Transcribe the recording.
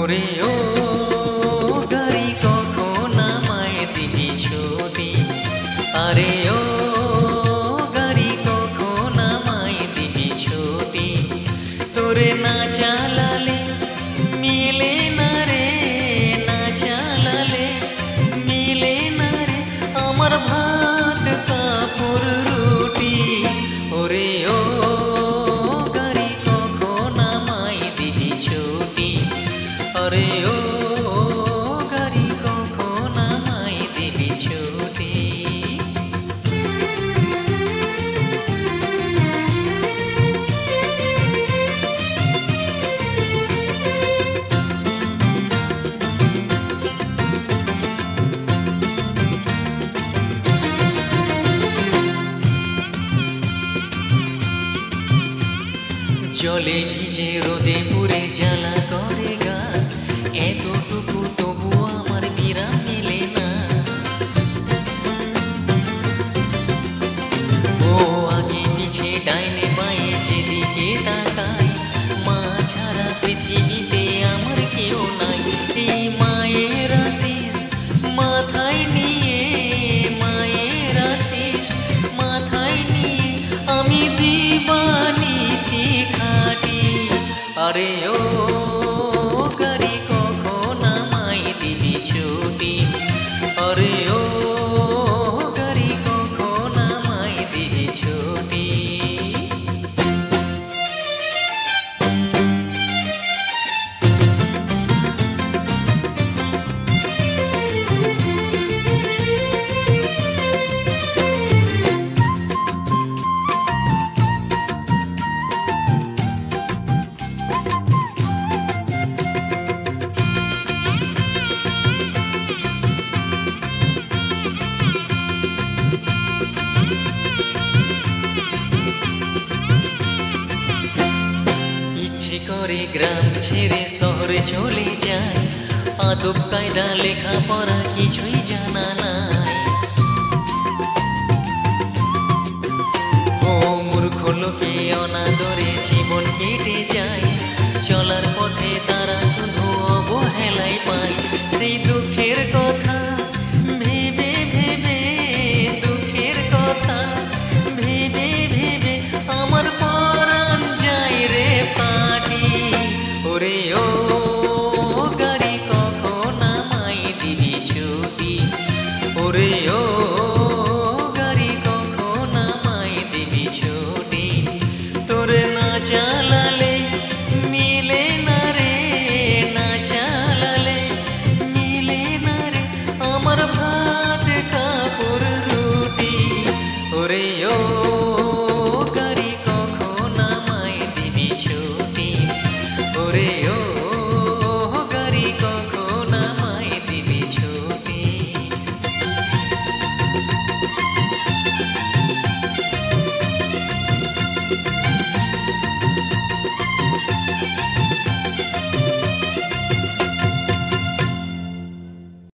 ওরে ও গাড়ি কখন আমায় দিবি ছুটি, আরে ও গাড়ি কখন আমায় দিবি ছুটি, তোরে না চালালে মিলে না রে, না চালালে মিলে না রে আমার ভাত কাপড় রুটি। ওরে ও গাড়ি কখন আমায় দিবি ছুটি, আরে ও গাড়ি কখন আমায় দিবি ছুটি। জলে ভিজে রোদে পুড়ে জ্বালা করে গা, এতটুকু তবু আমার বিরাম মিলে না। ও আগে পিছে ডাইনে বাঁয়ে যেদিকে তাকাই, মা ছাড়া পৃথিবীতে আমার কেউ নাই। এই মায়ের আশিস মাথায় নিয়ে, মায়ের আশিস মাথায় নিয়ে আমি দিবানিশি খাটি। আরে ও গাড়ি কখন আমায় দিবি ছুটি, আরে ও গাড়ি কখন আমায় দিবি ছুটি। ইচ্ছে করে গ্রাম ছেড়ে শহরে চলে যায়, আদব কায়দা লেখাপড়া কিছুই জানা নাই। ও মূর্খ লোকে অনাদর